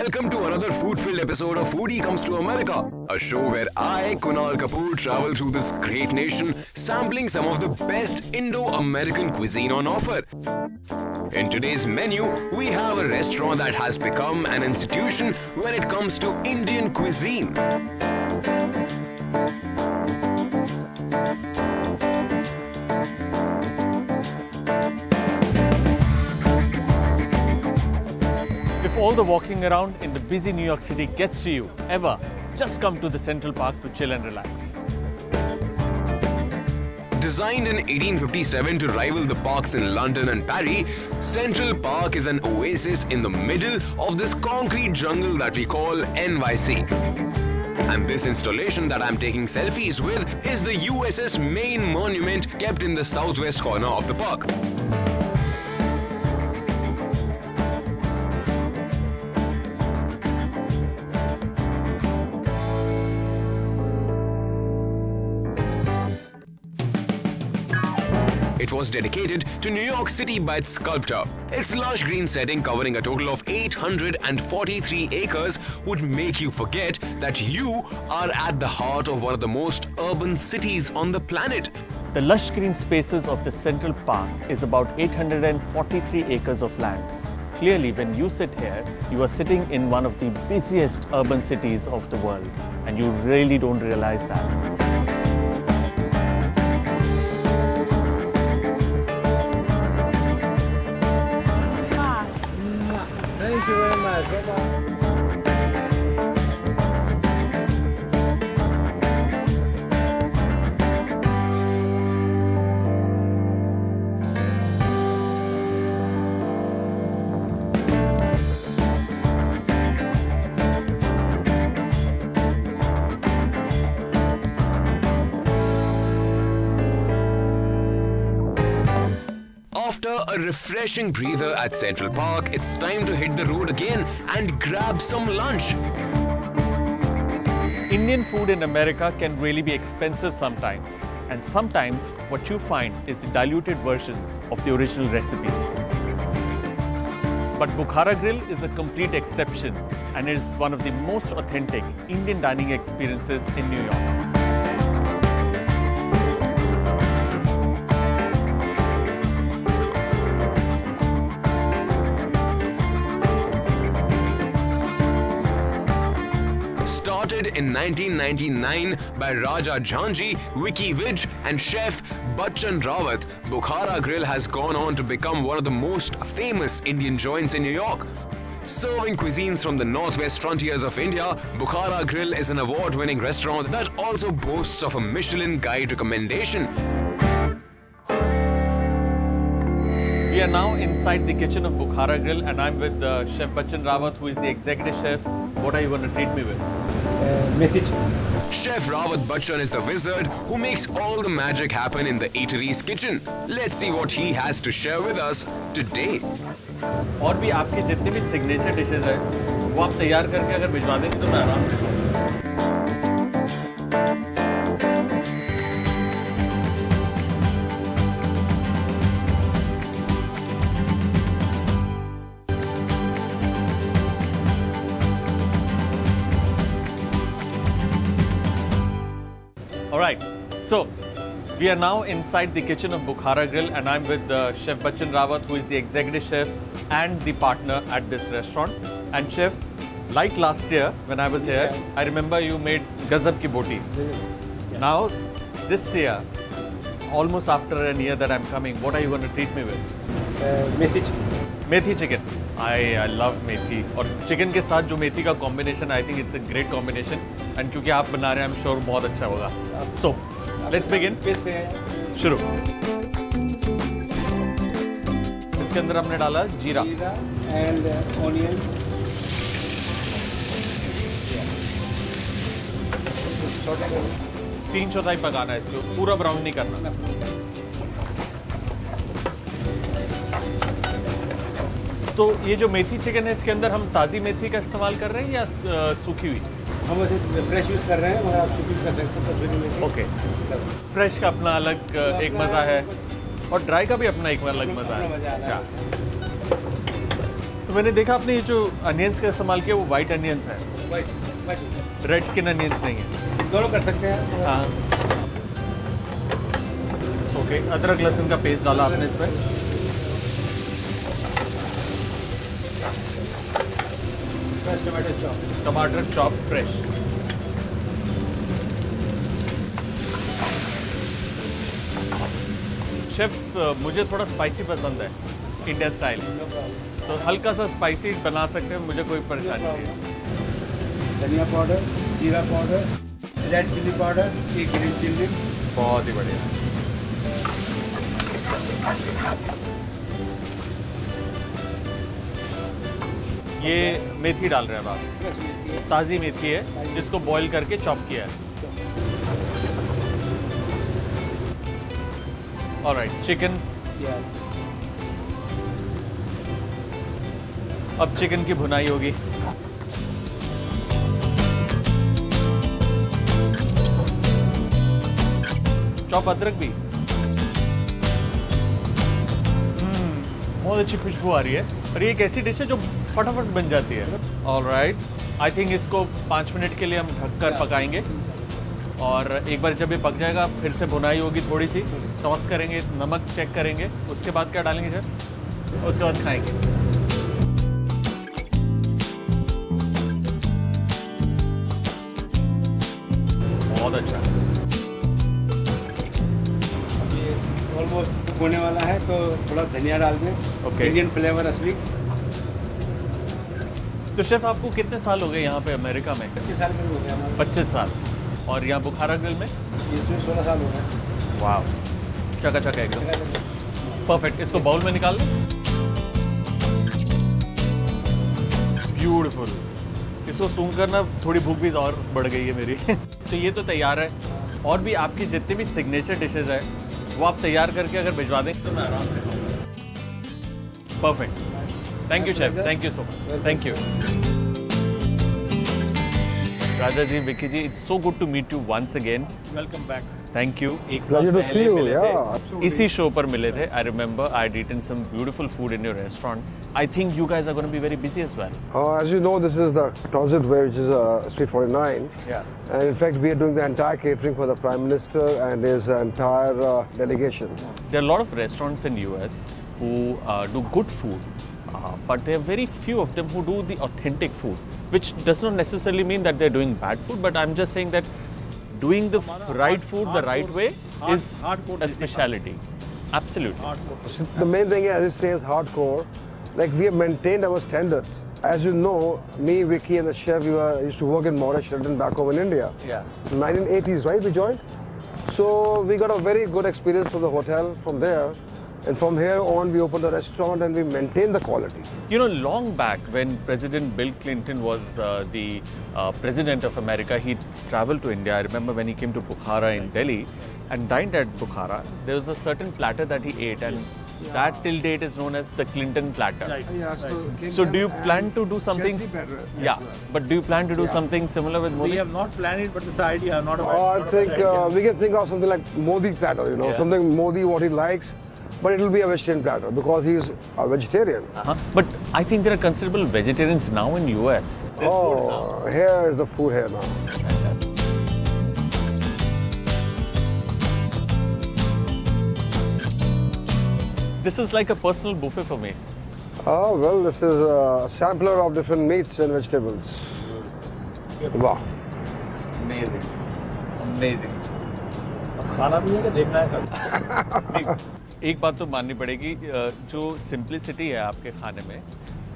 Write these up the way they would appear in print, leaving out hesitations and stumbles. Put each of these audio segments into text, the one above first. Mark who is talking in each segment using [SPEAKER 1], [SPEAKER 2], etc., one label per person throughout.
[SPEAKER 1] Welcome to another food-filled episode of Foodie Comes to America, a show where I, Kunal Kapoor, travel through this great nation, sampling some of the best Indo-American cuisine on offer. In today's menu, we have a restaurant that has become an institution when it comes to Indian cuisine.
[SPEAKER 2] If all the walking around in the busy New York City gets to you, ever, just come to the Central Park to chill and relax.
[SPEAKER 1] Designed in 1857 to rival the parks in London and Paris, Central Park is an oasis in the middle of this concrete jungle that we call NYC. And this installation that I'm taking selfies with is the USS Maine monument kept in the southwest corner of the park. It was dedicated to New York City by its sculptor. Its lush green setting covering a total of 843 acres would make you forget that you are at the heart of one of the most urban cities on the planet.
[SPEAKER 2] The lush green spaces of the Central Park is about 843 acres of land. Clearly, when you sit here, you are sitting in one of the busiest urban cities of the world, and you really don't realize that.
[SPEAKER 3] Thank you very much. Bye-bye.
[SPEAKER 1] After a refreshing breather at Central Park, it's time to hit the road again and grab some lunch.
[SPEAKER 2] Indian food in America can really be expensive sometimes. And sometimes what you find is the diluted versions of the original recipes. But Bukhara Grill is a complete exception and is one of the most authentic Indian dining experiences in New York.
[SPEAKER 1] Started in 1999 by Raja Jhanji, Vicky Vij and chef Bachchan Rawat, Bukhara Grill has gone on to become one of the most famous Indian joints in New York. Serving cuisines from the northwest frontiers of India, Bukhara Grill is an award-winning restaurant that also boasts of a Michelin Guide recommendation.
[SPEAKER 2] We are now inside the kitchen of Bukhara Grill and I'm with Chef Bachchan Rawat, who is the executive chef. What are you going to treat me with?
[SPEAKER 3] Methi chicken.
[SPEAKER 1] Chef Rawat Bachchan is the wizard who makes all the magic happen in the eatery's kitchen. Let's see what he has to share with us today.
[SPEAKER 2] और भी आपके जितने भी signature dishes हैं वो आप तैयार करके अगर भिजवा देंगे तो मैं आराम से खाऊंगा। Alright, so we are now inside the kitchen of Bukhara Grill and I'm with Chef Bachchan Rawat, who is the executive chef and the partner at this restaurant. And chef, like last year when I was here, I remember you made Gazab ki boti. Now, this year, almost after a year that I'm coming, what are you going to treat me with?
[SPEAKER 3] Methi chicken.
[SPEAKER 2] Methi chicken. I love methi. और chicken के साथ जो मेथी का combination, I think it's a great combination. And क्योंकि आप बना रहे हैं, I'm sure बहुत अच्छा होगा. So, let's begin. शुरू. इसके अंदर हमने डाला जीरा.
[SPEAKER 3] And onion.
[SPEAKER 2] 3/4 पकाना है इसको, पूरा ब्राउन नहीं करना. तो ये जो मेथी चिकन है इसके अंदर हम ताज़ी मेथी का इस्तेमाल कर रहे हैं या सूखी हुई?
[SPEAKER 3] हम उसे फ्रेश यूज़ कर रहे हैं मगर आप सूखी कर सकते हैं सब्जी में।
[SPEAKER 2] ओके, फ्रेश का अपना अलग एक मज़ा है और ड्राई का भी अपना एक अलग मज़ा है। मैंने देखा आपने ये जो अनियंस का इस्तेमाल किया वो वाइट अनियंस है,
[SPEAKER 3] वाइट
[SPEAKER 2] रेड स्किन अनियंस नहीं है।
[SPEAKER 3] दोनों कर सकते हैं।
[SPEAKER 2] हाँ ओके, अदरक लहसुन का पेस्ट डाला आपने इसमें।
[SPEAKER 3] फ्रेश टमाटर चॉप।
[SPEAKER 2] टमाटर चॉप फ्रेश। शेफ मुझे थोड़ा स्पाइसी पसंद है, इंडियन स्टाइल, तो हल्का सा स्पाइसी बना सकते हैं, मुझे कोई परेशानी नहीं है।
[SPEAKER 3] धनिया पाउडर, जीरा पाउडर, रेड चिली पाउडर, एक ग्रीन चिली।
[SPEAKER 2] बहुत ही बढ़िया। ये मेथी डाल रहे हैं अब आप, ताज़ी मेथी है जिसको बॉईल करके चॉप किया है। Alright, chicken. अब चिकन की भुनाई होगी। चॉप अदरक भी। बहुत अच्छी खुशबू आ रही है और ये एक ऐसी डिश है जो फटाफट बन जाती है। ऑलराइट, आई थिंक इसको 5 मिनट के लिए हम ढककर पकाएंगे और एक बार जब ये पक जाएगा फिर से भुनाई होगी, थोड़ी सी टॉस करेंगे, नमक चेक करेंगे, उसके बाद क्या डालेंगे सर? उसके बाद खाएंगे। बहुत अच्छा।
[SPEAKER 3] ये ऑलमोस्ट होने वाला है तो थोड़ा धनिया डाल दें।
[SPEAKER 2] Okay.
[SPEAKER 3] इंडियन फ्लेवर असली।
[SPEAKER 2] तो शेफ आपको कितने साल हो गए यहाँ पे अमेरिका में?
[SPEAKER 3] 25 साल में हो गया हमारा।
[SPEAKER 2] 25 साल। और यहाँ बुखारा ग्रिल में?
[SPEAKER 3] इसमें 16 साल हो गए।
[SPEAKER 2] वाह, चकाचक है एकदम। परफेक्ट, इसको बाउल में निकाल लो। ब्यूटीफुल। इसको सूंघकर ना थोड़ी भूख भी और बढ़ गई है मेरी। तो ये तो तैयार है, और भी आपकी जितनी भी सिग्नेचर डिशेज है वो आप तैयार करके अगर भिजवा दें तो मैं आराम से खाऊंगा। Perfect, thank you chef, thank you so much, thank you. Raja ji, Vicky ji, it's so good to meet you once again.
[SPEAKER 3] Welcome back.
[SPEAKER 2] Thank you. एक
[SPEAKER 4] Pleasure to see you,
[SPEAKER 2] मिले
[SPEAKER 4] yeah.
[SPEAKER 2] थे, इसी शो पर मिले थे। I remember I had eaten some beautiful food in your restaurant. I think you guys are going to be very busy as well.
[SPEAKER 4] As you know, this is the Closet Way, which is Street 49.
[SPEAKER 2] Yeah.
[SPEAKER 4] And in fact, we are doing the entire catering for the Prime Minister and his entire delegation.
[SPEAKER 2] There are a lot of restaurants in US who do good food, but there are very few of them who do the authentic food, which does not necessarily mean that they're doing bad food, but I'm just saying that doing the right food the right way is a speciality. Absolutely.
[SPEAKER 4] The main thing, as it says, hardcore. Like, we have maintained our standards. As you know, me, Vicky, and the chef, we used to work in Maurice Sheraton back home in India.
[SPEAKER 2] Yeah.
[SPEAKER 4] 1980s, right? We joined. So we got a very good experience from the hotel from there. And from here on, we opened a restaurant and we maintained the quality.
[SPEAKER 2] You know, long back when President Bill Clinton was the president of America, he traveled to India. I remember when he came to Bukhara in Delhi and dined at Bukhara, there was a certain platter that he ate, and that till date is known as the Clinton platter.
[SPEAKER 4] Yeah,
[SPEAKER 2] So do you plan to do something? Yeah, but do you plan to do something similar with Modi?
[SPEAKER 5] We have not planned it, but this idea, not a
[SPEAKER 4] I think we can think of something like Modi platter, you know,
[SPEAKER 2] Yeah.
[SPEAKER 4] something Modi what he likes, but it will be a vegetarian platter because he's a vegetarian.
[SPEAKER 2] But I think there are considerable vegetarians now in US.
[SPEAKER 4] Oh, here is the food here now.
[SPEAKER 2] This is like a personal buffet for me.
[SPEAKER 4] Oh, well, this is a sampler of different meats and vegetables. Wow.
[SPEAKER 2] Amazing. Amazing.
[SPEAKER 5] खाना भी है कि देखना है कल?
[SPEAKER 2] एक बात तो माननी पड़ेगी, जो सिंप्लिसिटी है आपके खाने में,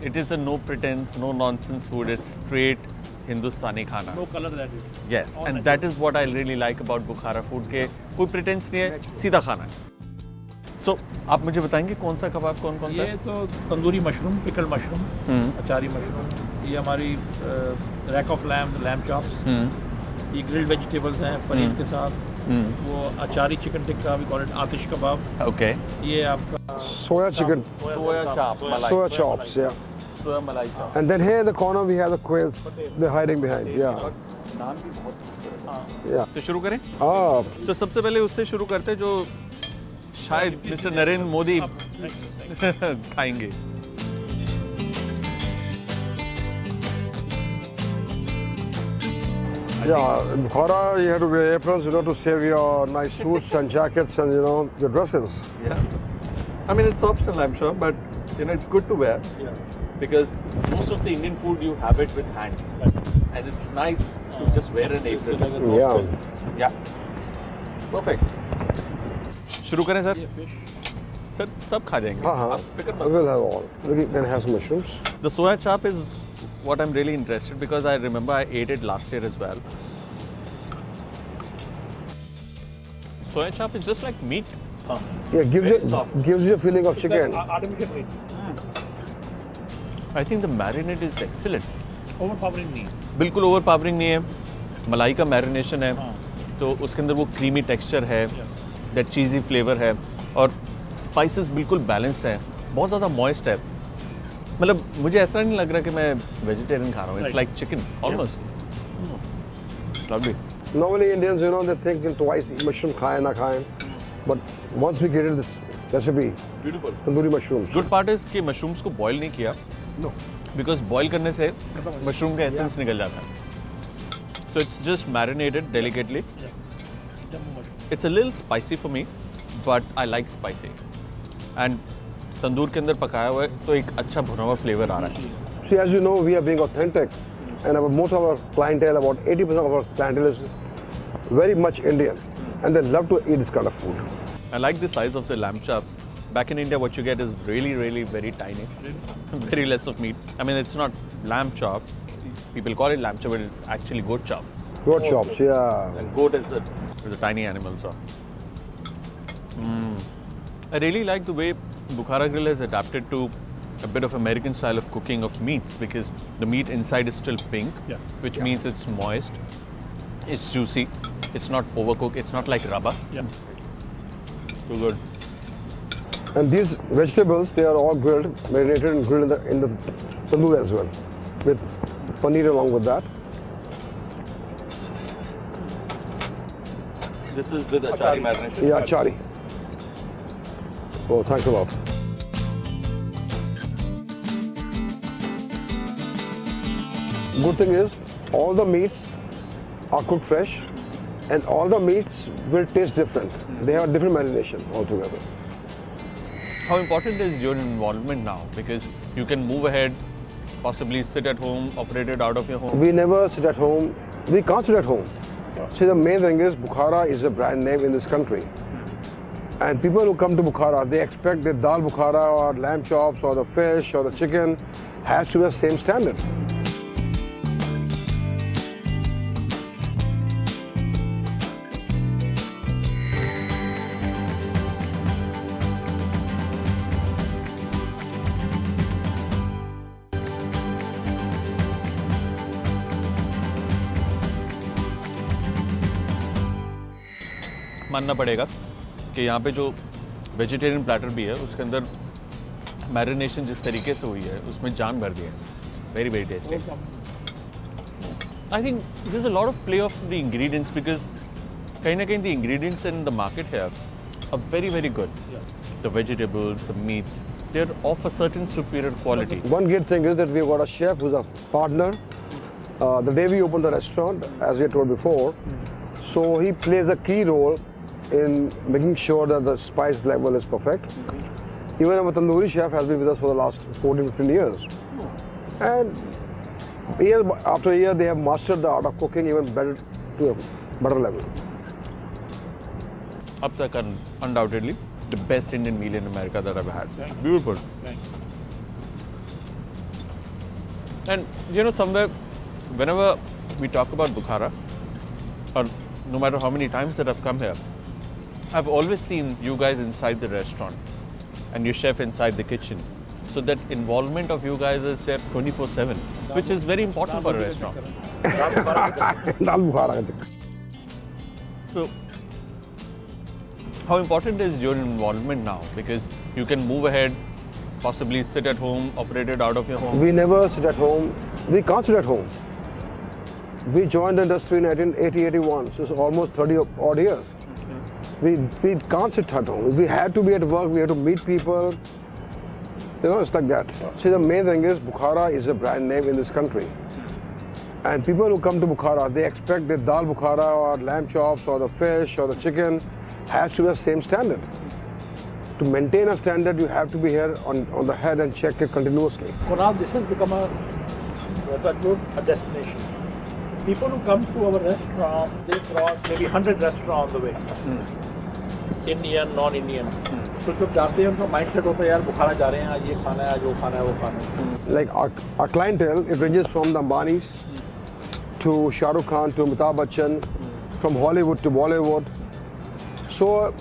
[SPEAKER 2] it is a no pretence, no nonsense food, it's straight Hindustani खाना।
[SPEAKER 5] No color that is.
[SPEAKER 2] Yes, and that is what I really like about Bukhara food के कोई प्रिटेंस नहीं है, सीधा खाना है। सो आप मुझे बताएंगे कौन सा कबाब कौन कौन सा
[SPEAKER 5] ये
[SPEAKER 2] है?
[SPEAKER 5] तो tandoori mushroom, pickle mushroom, achari mushroom, ये हमारी रैक ऑफ लैम्ब चॉप्स, ये ग्रिल्ड वेजिटेबल्स हैं पनीर के साथ, वो achari chicken tikka, we call it Aatish kebab,
[SPEAKER 2] okay,
[SPEAKER 5] ये आपका
[SPEAKER 4] Soya chicken,
[SPEAKER 2] सोया चाप, मलाई,
[SPEAKER 4] soya chops, yeah.
[SPEAKER 2] सोया मलाई चाप।
[SPEAKER 4] And then here in the corner we have the quails, they're hiding behind, yeah.
[SPEAKER 2] नाम भी बहुत
[SPEAKER 4] Yeah.
[SPEAKER 2] तो शुरू करें?
[SPEAKER 4] Ah,
[SPEAKER 2] तो सबसे पहले उससे शुरू करते हैं जो शायद मिस्टर नरेंद्र मोदी खाएंगे।
[SPEAKER 4] Yeah, in Bukhara, you have to wear aprons, to save your nice suits and jackets and, your dresses.
[SPEAKER 2] Yeah. I mean, it's optional, I'm sure, but it's good to wear.
[SPEAKER 5] Yeah.
[SPEAKER 2] Because most of the Indian food you have it with hands, and it's nice to just wear an apron.
[SPEAKER 4] Yeah.
[SPEAKER 2] Yeah. Perfect. शुरू करें sir?
[SPEAKER 5] ये fish.
[SPEAKER 2] Sir सब खा जाएंगे.
[SPEAKER 4] Uh-huh.
[SPEAKER 2] आप फिक्र
[SPEAKER 4] I
[SPEAKER 2] मत.
[SPEAKER 4] will have all. We can have some mushrooms.
[SPEAKER 2] The soya chop is what I'm really interested because I remember I ate it last year as well. Soya chop is just like meat.
[SPEAKER 4] Yeah,
[SPEAKER 2] Very soft.
[SPEAKER 4] gives you a feeling of chicken.
[SPEAKER 5] Artificial meat.
[SPEAKER 2] I think the marinade is excellent.
[SPEAKER 5] Overpowering नहीं.
[SPEAKER 2] बिल्कुल overpowering नहीं है. मलाई का marination है, तो उसके अंदर वो क्रीमी टेक्सचर है, दैट चीज़ी फ्लेवर है, और स्पाइसेस बिल्कुल बैलेंस्ड है, बहुत ज़्यादा मॉइस्ट है. मतलब मुझे ऐसा नहीं लग रहा कि मैं वेजिटेरियन खा रहा हूँ. It's like chicken almost. Lovely.
[SPEAKER 4] Normally Indians, they think twice mushroom khaye na khaye. But once we created this recipe,
[SPEAKER 2] beautiful.
[SPEAKER 4] tandoori mushrooms.
[SPEAKER 2] Good part is कि मशरूम्स को बॉईल नहीं किया,
[SPEAKER 4] No.
[SPEAKER 2] बिकॉज बॉईल करने से mushroom का essence निकल जाता है. So it's just marinated delicately.
[SPEAKER 5] Jumbo mushroom.
[SPEAKER 2] It's a little spicy for me, but I like spicy. And तंदूर के अंदर पकाया हुआ है तो एक अच्छा भुना हुआ फ्लेवर आ रहा है.
[SPEAKER 4] See, as you know, we are being authentic, and most of our clientele, about 80% of our clientele is very much Indian, and they love to eat this kind of food.
[SPEAKER 2] I like the size of the lamb chops. Back in India, what you get is really, really very tiny. Very less of meat. I mean, it's not lamb chop. People call it lamb chop, but it's actually goat chop.
[SPEAKER 4] Goat chops, yeah.
[SPEAKER 2] And goat is a tiny animal, so. I really like the way Bukhara Grill has adapted to a bit of American style of cooking of meats, because the meat inside is still pink, which means it's moist, it's juicy, it's not overcooked, it's not like rubber.
[SPEAKER 5] Yeah.
[SPEAKER 2] Too good.
[SPEAKER 4] And these vegetables, they are all grilled, marinated and grilled in the tandoor as well, with paneer along with that.
[SPEAKER 2] This is with achari marination.
[SPEAKER 4] Yeah, chari. Oh, thanks a lot. Good thing is, all the meats are cooked fresh, and all the meats will taste different. They have a different marination altogether.
[SPEAKER 2] How important is your involvement now? Because you can move ahead, possibly sit at home, operate it out of your home.
[SPEAKER 4] We never sit at home. We can't sit at home. See, the main thing is Bukhara is a brand name in this country. And people who come to Bukhara, they expect that dal Bukhara or lamb chops or the fish or the chicken has to be the same standard.
[SPEAKER 2] मानना पड़ेगा कि यहाँ पे जो vegetarian platter भी है उसके अंदर मैरिनेशन जिस तरीके से हुई है उसमें जान भर दी है. Very very tasty. I think this is a lot of play of the ingredients, because कहीं ना कहीं the ingredients in the market है are very very good. The vegetables, the meats, they're of a certain superior quality.
[SPEAKER 4] One great thing is that we've got a chef who's a partner. The day we opened the restaurant, as we had told before, so he plays a key role in making sure that the spice level is perfect. Even our tandoori chef has been with us for the last 14-15 years. And year after year, they have mastered the art of cooking even better to a better level.
[SPEAKER 2] Up to undoubtedly the best Indian meal in America that I've had. Beautiful. And somewhere, whenever we talk about Bukhara, or no matter how many times that I've come here, I've always seen you guys inside the restaurant and your chef inside the kitchen. So that involvement of you guys is there 24/7, which is very important for a restaurant.
[SPEAKER 4] Dal Bukhara.
[SPEAKER 2] So, how important is your involvement now? Because you can move ahead, possibly sit at home, operate it out of your home.
[SPEAKER 4] We never sit at home. We can't sit at home. We joined the industry in 1980-81, so it's almost 30 odd years. We can't sit at home. We had to be at work. We had to meet people. It's like that. See, the main thing is Bukhara is a brand name in this country. And people who come to Bukhara, they expect that dal Bukhara or lamb chops or the fish or the chicken has to be the same standard. To maintain a standard, you have to be here on the head and check it continuously.
[SPEAKER 5] Kunal, this has become a destination. People who come to our restaurant, they cross maybe 100 restaurants on the way. Indian, non-Indian. तो जब जाते हैं उनका mindset होता है यार बुखारा जा रहे हैं आज ये खाना है आज वो खाना है वो खाना है.
[SPEAKER 4] Like our clientele, it ranges from the Ambanis to Shah Rukh Khan to Amitabh Bachchan, from Hollywood to Bollywood. So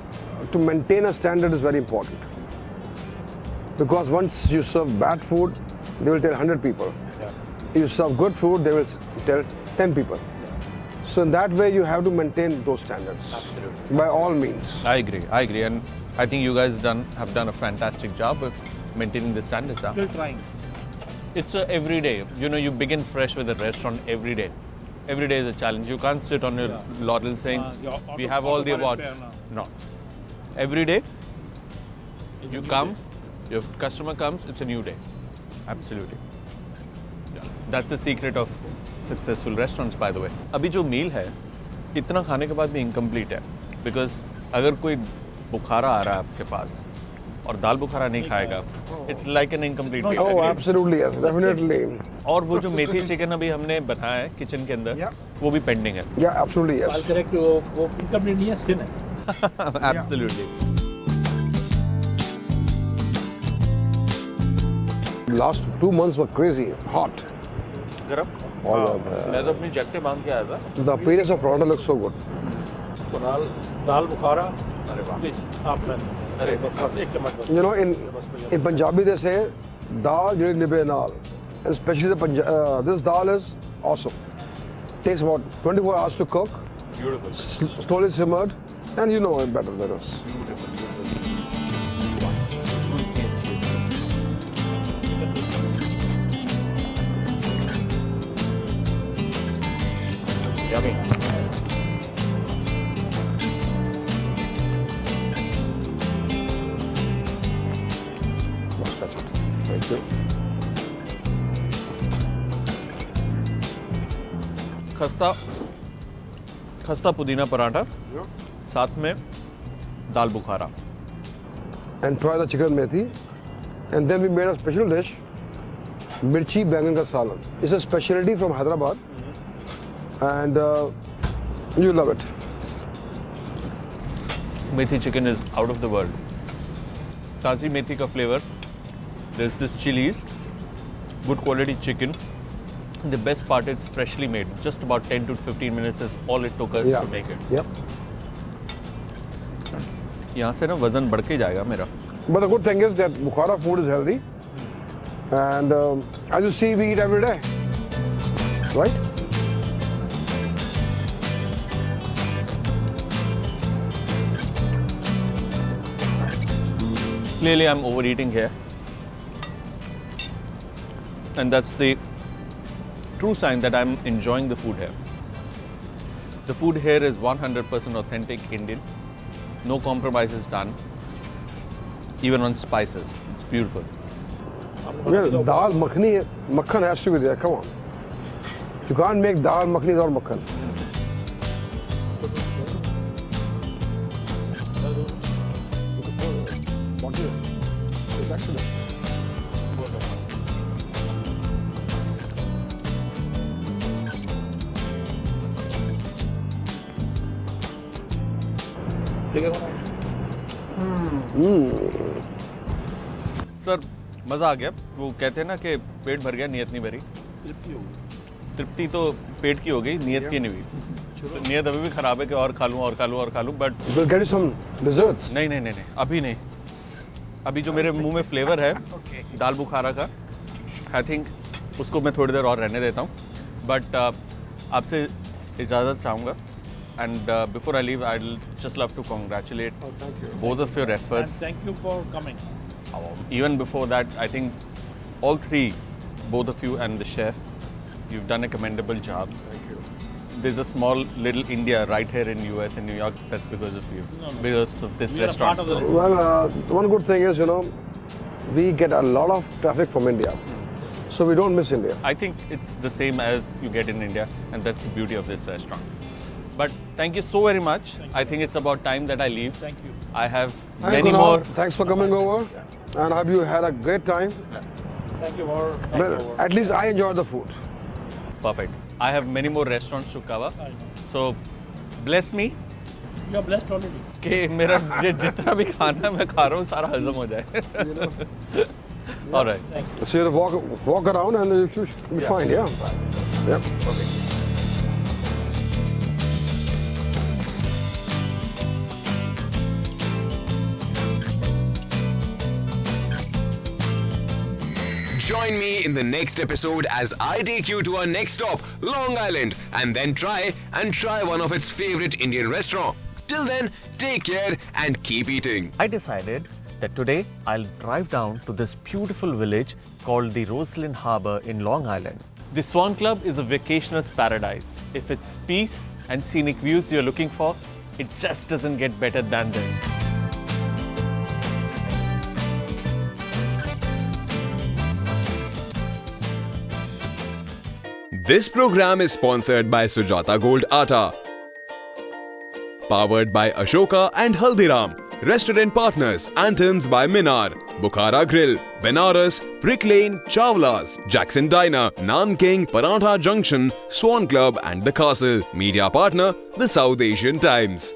[SPEAKER 4] to maintain a standard is very important. Because once you serve bad food, they will tell 100 people.
[SPEAKER 5] Yeah.
[SPEAKER 4] If you serve good food, they will tell 10 people. So in that way, you have to maintain those standards.
[SPEAKER 5] Absolutely.
[SPEAKER 4] By all means.
[SPEAKER 2] I agree, and I think you guys have done a fantastic job of maintaining the standards. Huh?
[SPEAKER 5] Still trying.
[SPEAKER 2] It's every day. You know, you begin fresh with a restaurant every day. Every day is a challenge. You can't sit on your laurels saying, we have all the awards. No. Every day, you come, your customer comes, it's a new day. Absolutely. Yeah. That's the secret of successful restaurants, by the way. अभी जो meal है, इतना खाने के बाद भी incomplete है. Because अगर कोई बुखारा आ रहा है आपके पास और दाल बुखारा नहीं खाएगा, it's like an incomplete meal.
[SPEAKER 4] Oh, absolutely, yes, definitely.
[SPEAKER 2] और वो जो मेथी चिकन अभी हमने बनाया है किचन के अंदर, वो भी पेंडिंग है.
[SPEAKER 4] Yeah, absolutely,
[SPEAKER 5] I'll
[SPEAKER 4] yes.
[SPEAKER 5] correct you. वो incomplete नहीं है, sin है.
[SPEAKER 2] Absolutely.
[SPEAKER 4] Last 2 months were crazy, hot.
[SPEAKER 2] गरम?
[SPEAKER 4] All
[SPEAKER 2] मैं तो अपनी जैकेट बांध के आया था.
[SPEAKER 4] the appearance of Toronto looks so good.
[SPEAKER 5] Kunal दाल बुखारा. अरे वाह. Please, आप मैं. अरे एक चम्मच.
[SPEAKER 4] You know, in Punjabi they say, dal jiri nibe naal. And especially this dal is awesome. Takes about 24 hours to cook.
[SPEAKER 2] Beautiful.
[SPEAKER 4] Slowly simmered. And you know it better than us.
[SPEAKER 5] Yummy.
[SPEAKER 4] That's it. Thank you.
[SPEAKER 2] खस्ता पुदीना पराठा, साथ में दाल बुखारा.
[SPEAKER 4] And try the chicken methi. And then we made a special dish, mirchi bangan ka salan. It's a specialty from Hyderabad. And you love it.
[SPEAKER 2] Methi chicken is out of the world. Tazi methi ka flavor. There's this chilies, good quality chicken. And the best part, it's freshly made. Just about 10 to 15 minutes is all it took us to make it.
[SPEAKER 4] Yep.
[SPEAKER 2] यहाँ से ना वजन बढ़ के जाएगा मेरा.
[SPEAKER 4] But the good thing is that Bukhara food is healthy. And as you see, we eat every day. Right?
[SPEAKER 2] Clearly, I'm overeating here. And that's the true sign that I'm enjoying the food here. The food here is 100% authentic Indian. No compromises done. Even on spices. It's beautiful.
[SPEAKER 4] Well, dal makhani, makhan has to be there. Come on. You can't make dal makhani without makhan.
[SPEAKER 5] ठीक है
[SPEAKER 2] sir मज़ा आ गया. वो कहते हैं ना कि पेट भर गया नियत नहीं भरी. तृप्ति तो पेट की हो गई, नियत की नहीं हुई. तो नियत अभी भी खराब है कि और खा लूँ और खा लूँ और खा लूँ. But
[SPEAKER 4] We'll get you some desserts.
[SPEAKER 2] नहीं, अभी नहीं. अभी जो मेरे मुंह में फ्लेवर है दाल बुखारा का, आई थिंक उसको मैं थोड़ी देर और रहने देता हूँ. बट आपसे इजाज़त चाहूँगा. And before I leave, I'd just love to congratulate both of your
[SPEAKER 5] And
[SPEAKER 2] efforts.
[SPEAKER 5] thank you for coming.
[SPEAKER 2] Even before that, I think all three, both of you and the chef, you've done a commendable job.
[SPEAKER 4] Thank you.
[SPEAKER 2] There's a small little India right here in US, in New York, that's because of you, because of this
[SPEAKER 5] We are a
[SPEAKER 2] restaurant.
[SPEAKER 5] part of the
[SPEAKER 4] Well, one good thing is, we get a lot of traffic from India. So we don't miss India.
[SPEAKER 2] I think it's the same as you get in India, and that's the beauty of this restaurant. But thank you so very much. I think it's about time that I leave.
[SPEAKER 5] Thank you.
[SPEAKER 2] I have
[SPEAKER 4] Hi,
[SPEAKER 2] many
[SPEAKER 4] Kunal.
[SPEAKER 2] more.
[SPEAKER 4] Thanks for coming over. And I hope you had a great time.
[SPEAKER 5] Thank you for
[SPEAKER 4] Well, at least I enjoyed the food.
[SPEAKER 2] Perfect. I have many more restaurants to cover. So bless me
[SPEAKER 5] You are blessed already.
[SPEAKER 2] कि मेरा जितना भी खाना मैं खा रहा हूँ सारा हजम हो जाए. All right.
[SPEAKER 4] So you walk around and you should be fine, yeah. Yeah.
[SPEAKER 1] Join me in the next episode as I take you to our next stop, Long Island, and then try one of its favorite Indian restaurants. Till then, take care and keep eating.
[SPEAKER 2] I decided that today I'll drive down to this beautiful village called the Roslyn Harbour in Long Island. The Swan Club is a vacationer's paradise. If it's peace and scenic views you're looking for, it just doesn't get better than this.
[SPEAKER 1] This program is sponsored by Sujata Gold Atta. Powered by Ashoka and Haldiram. Restaurant partners Antons by Minar, Bukhara Grill, Benares, Brick Lane, Chawla's, Jackson Diner, Naan King, Parantha Junction, Swan Club and The Castle. Media partner, The South Asian Times.